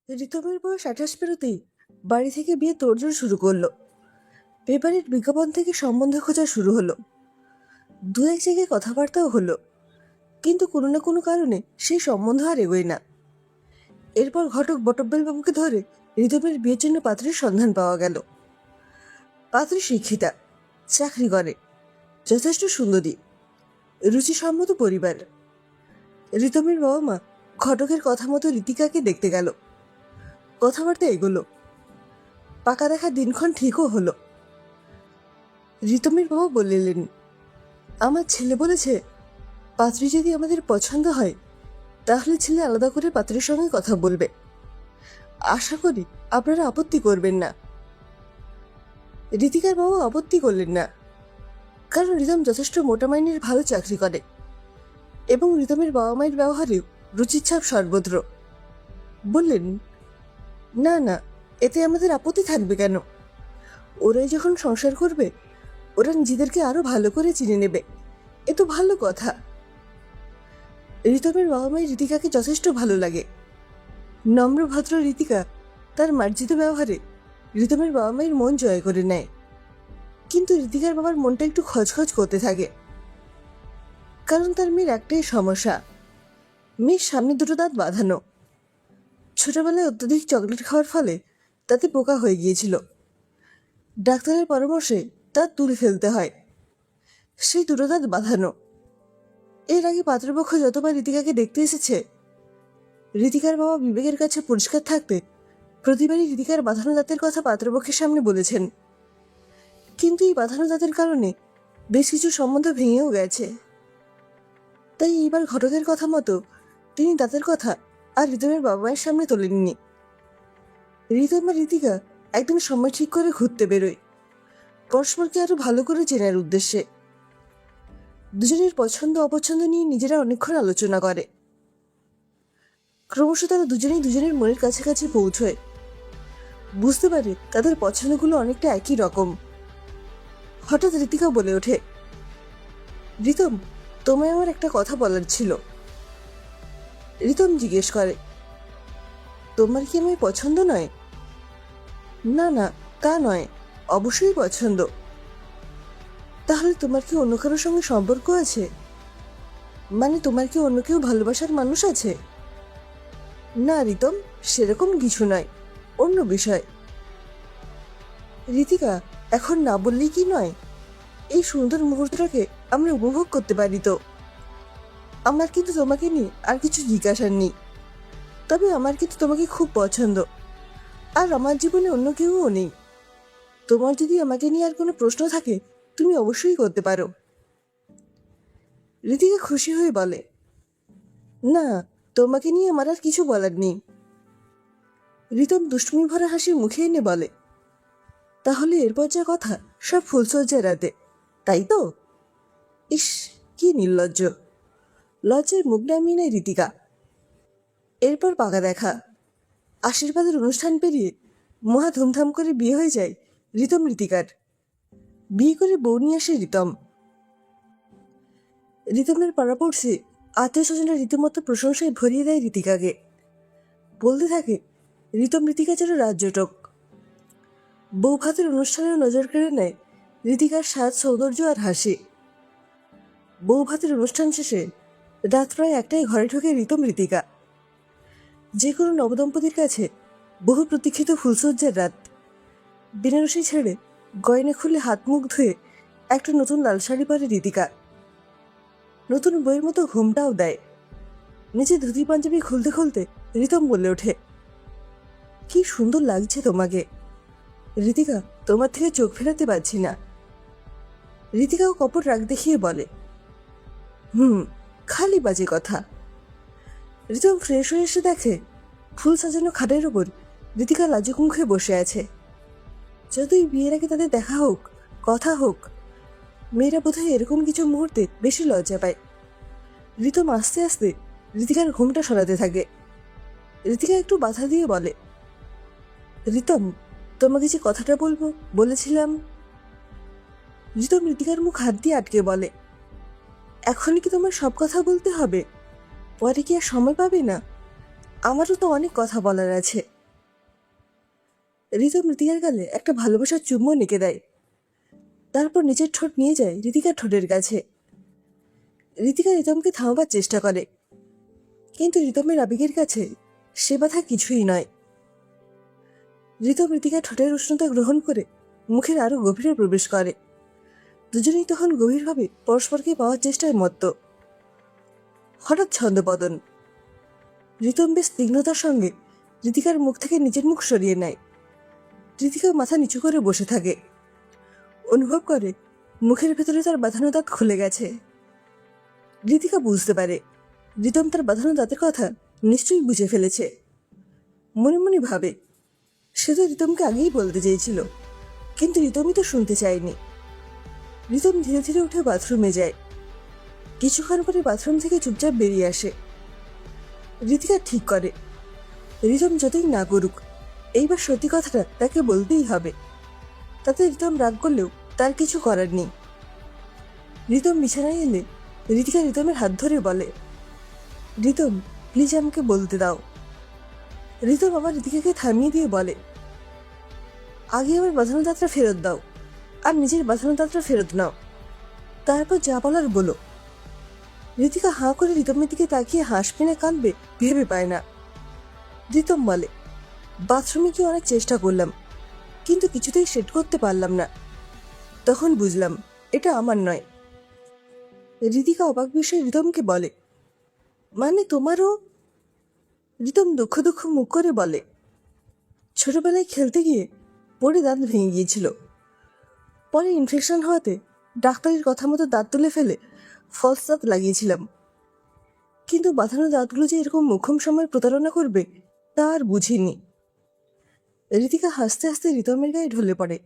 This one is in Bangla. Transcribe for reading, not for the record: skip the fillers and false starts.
ঋতমের বয়স 28 পেরোতেই বাড়ি থেকে বিয়ে তোড়জোড় শুরু করলো। পেপারের বিজ্ঞাপন থেকে সম্বন্ধ খোঁজা শুরু হলো। দু এক জায়গায় কথাবার্তাও হলো, কিন্তু কোনো না কোনো কারণে সেই সম্বন্ধ আর এগোয় না। এরপর ঘটক বটব্বল বাবুকে ধরে ঋতমের বিয়ের জন্য পাত্রের সন্ধান পাওয়া গেল। পাত্রী শিক্ষিতা, চাকরি করে, যথেষ্ট সুন্দরী, রুচিসম্মত পরিবার। ঋতমের বাবা মা ঘটকের কথা মতো ঋতিকাকে দেখতে গেল। কথাবার্তা এগোলো, পাকা দেখা দিনক্ষণ ঠিকও হলো। ঋতমের বাবা বললেন, আমার ছেলে বলেছে পাত্রী যদি আমাদের পছন্দ হয় তাহলে ছেলে আলাদা করে পাত্রের সঙ্গে কথা বলবে। আশা করি আপনারা আপত্তি করবেন না। ঋতিকার বাবা আপত্তি করলেন না, কারণ ঋতম যথেষ্ট মোটা মাইনের ভালো চাকরি করে এবং ঋতমের বাবা মায়ের ব্যবহারেও রুচির ছাপ সর্বত্র। বললেন, না না, এতে আমাদের আপত্তি থাকবে কেন? ওরাই যখন সংসার করবে ওরা নিজেদেরকে আরো ভালো করে চিনে নেবে, এ তো ভালো কথা। ঋতমের বাবা মায়ের ঋতিকাকে যথেষ্ট ভালো লাগে। নম্র ভদ্র ঋতিকা তার মার্জিত ব্যবহারে ঋতমের বাবা মায়ের মন জয় করে নেয়। কিন্তু ঋতিকার বাবার মনটা একটু খচখচ করতে থাকে, কারণ তার মেয়ের একটাই সমস্যা, মেয়ের সামনে দুটো দাঁত বাঁধানো। ছোটবেলায় অত্যধিক চকলেট খাওয়ার ফলে তাতে পোকা হয়ে গিয়েছিল। ডাক্তারের পরামর্শে দাঁত তুলে ফেলতে হয়, সেই দুটো দাঁত বাঁধানো। এর আগে পাত্রপক্ষ যতবার ঋতিকাকে দেখতে এসেছে, ঋতিকার বাবা বিবেকের কাছে পরিষ্কার থাকতে প্রতিবারই ঋতিকার বাঁধানো দাঁতের কথা পাত্রপক্ষের সামনে বলেছেন। কিন্তু এই বাঁধানো দাঁতের কারণে বেশ কিছু সম্বন্ধ ভেঙেও গেছে। তাই এইবার ঘটকের কথা মতো তিনি দাঁতের কথা আর ঋতমের বাবা মায়ের সামনে তোলেননি। ঋতম আর ঋতিকা একদিন সময় ঠিক করে ঘুরতে বেরোয়, পরস্পরকে আরো ভালো করে চেনার উদ্দেশ্যে। দুজনের পছন্দ অপছন্দ নিয়ে নিজেরা অনেকক্ষণ আলোচনা করে। ক্রমশ তারা দুজনেই দুজনের মনের কাছাকাছি পৌঁছয়, বুঝতে পারে তাদের পছন্দগুলো অনেকটা একই রকম। হঠাৎ ঋতিকা বলে ওঠে, ঋতম, তোমায় আমার একটা কথা বলার ছিল। ঋতম জিজ্ঞেস করে, তোমার কি আমায় পছন্দ নয়? না না, তা নয়, অবশ্যই পছন্দ। তাহলে তোমার কি অন্য কারোর সঙ্গে সম্পর্ক আছে? মানে তোমার কি অন্য কেউ ভালোবাসার মানুষ আছে? না ঋতম, সেরকম কিছু নয়, অন্য বিষয়। ঋতিকা, এখন না বললেই কি নয়? এই সুন্দর মুহূর্তটাকে আমরা উপভোগ করতে পারি তো। আমার কিন্তু তোমাকে নিয়ে আর কিছু জিজ্ঞাসার নেই, তবে আমার কিন্তু তোমাকে খুব পছন্দ, আর আমার জীবনে অন্য কেউও নেই। তোমার যদি আমাকে নিয়ে আর কোনো প্রশ্ন থাকে তুমি অবশ্যই করতে পারো। ঋতিকা খুশি হয়ে বলে, না, তোমাকে নিয়ে আমার আর কিছু বলার নেই। ঋতম দুষ্টুমি ভরা হাসি মুখে এনে বলে, তাহলে এরপর যা কথা সব ফুলসজ্জার রাতে, তাই তো? ইস, কি নির্লজ্জ! লজ্জায় মুখ নামিয়ে নেয় ঋতিকা। এরপর পাকা দেখা। আশীর্বাদের অনুষ্ঠান পেরিয়ে মহা ধুমধাম করে বিয়ে হয়ে যায় ঋতম ঋতিকার। বিয়ে করে বউ নিয়ে আসে ঋতম। ঋতমের পাড়াপড়শি আত্মীয় স্বজনরা রীতিমতো প্রশংসায় ভরিয়ে দেয় ঋতিকাকে। বলতে থাকে ঋতম ঋতিকা যেন রাজ্যটক। বউ ভাতের অনুষ্ঠানেও নজর কেড়ে নেয় ঋতিকার সাজ, সৌন্দর্য আর হাসি। বউ ভাতের অনুষ্ঠান শেষে রাত প্রায় একটাই ঘরে ঢোকে ঋতম ঋতিকা। যে কোনো নবদম্পতির কাছে বহু প্রতীক্ষিত ফুলসজ্জার রাত। বেনারসি ছেড়ে গয়না খুলে হাত মুখ ধুয়ে একটা নতুন লাল শাড়ি পরে ঋতিকা। নতুন বইয়ের মতো ঘুমটাও দেয়। নিচে ধুতি পাঞ্জাবি খুলতে খুলতে ঋতম বলে ওঠে, কি সুন্দর লাগছে তোমাকে। ঋতিকা, তোমার থেকে চোখ ফেরাতে পারছি না। ঋতিকাও কপট রাগ দেখিয়ে বলে, খালি বাজে কথা। ঋতম ফ্রেশ হয়ে এসে দেখে ফুল সাজানো খাটের ওপর ঋতিকা লাজুক মুখে বসে আছে। যতই বিয়ের আগে তাদের দেখা হোক, কথা হোক, মেয়েরা বোধহয় এরকম কিছু মুহূর্তে বেশি লজ্জা পায়। ঋতম আস্তে আস্তে ঋতিকার ঘুমটা সরাতে থাকে। ঋতিকা একটু বাধা দিয়ে বলে, ঋতম, তোমাকে যে কথাটা বলবো বলেছিলাম। ঋতম ঋতিকার মুখ হাত দিয়ে আটকে বলে, এখনই কি তোমার সব কথা বলতে হবে? পরে কি আর সময় পাবে না? আমারও তো অনেক কথা বলার আছে। রিতম ঋতিকার গালে একটা ভালোবাসার চুম্বন এঁকে দেয়। তারপর নিজের ঠোঁট নিয়ে যায় ঋতিকার ঠোঁটের কাছে। ঋতিকা রিতমকে থামাবার চেষ্টা করে, কিন্তু রিতমের আবেগের কাছে সে বাধা কিছুই নয়। রিতম ঋতিকার ঠোঁটের উষ্ণতা গ্রহণ করে মুখের আরো গভীরে প্রবেশ করে। দুজনেই তখন গভীরভাবে পরস্পরকে পাওয়ার চেষ্টায় মত্ত। হঠাৎ ছন্দপতন। রিতম বেশ তীক্ষ্ণতার সঙ্গে ঋতিকার মুখ থেকে নিজের মুখ সরিয়ে নেয়। ঋতিকা মাথা নিচু করে বসে থাকে, অনুভব করে মুখের ভেতরে তার বাঁধানো দাঁত খুলে গেছে। ঋতিকা বুঝতে পারে রিতম তার বাঁধানো দাঁতের কথা নিশ্চয়ই বুঝে ফেলেছে। মনে মনে ভাবে, সে তো রিতমকে আগেই বলতে চেয়েছিল, কিন্তু রিতমই তো শুনতে চায়নি। রিতম ধীরে ধীরে উঠে বাথরুমে যায়। কিছুক্ষণ পরে বাথরুম থেকে চুপচাপ বেরিয়ে আসে। ঋতিকা ঠিক করে রিতম যতই না করুক, এইবার সত্যি কথাটা তাকে বলতেই হবে। তাতে রিতম রাগ করলেও তার কিছু করার নেই। রিতম বিছানায় এলে ঋতিকা রিতমের হাত ধরে বলে, রিতম প্লিজ আমাকে বলতে দাও। রিতম আবার ঋতিকাকে থামিয়ে দিয়ে বলে, আগে আমার বাঁধানো দাঁতটা ফেরত দাও, আর নিজের বাঁধানো দাঁতটা ফেরত নাও, তারপর যা বলার বলো। ঋতিকা হাঁ করে রিতমের দিকে তাকিয়ে হাসবে না কাঁদবে ভেবে পায় না। রিতম বলে, বাথরুমে গিয়ে অনেক চেষ্টা করলাম, কিন্তু কিছুতেই সেট করতে পারলাম না। তখন বুঝলাম এটা আমার নয়। ঋতিকা অবাক বিষয়ে রিতমকে বলে, মানে তোমারও? রিতম দুঃখ দুঃখ মুখ করে বলে, ছোটবেলায় খেলতে গিয়ে পড়ে দাঁত ভেঙে গিয়েছিল। পরে ইনফেকশন হওয়াতে ডাক্তারের কথা মতো দাঁত তুলে ফেলে ফলস দাঁত লাগিয়েছিলাম, কিন্তু বাঁধানো দাঁতগুলো যে এরকম মোক্ষম সময় প্রতারণা করবে তা আর বুঝিনি। ঋতিকা হাসতে হাসতে রিতমের গায়ে ঢলে পড়ে।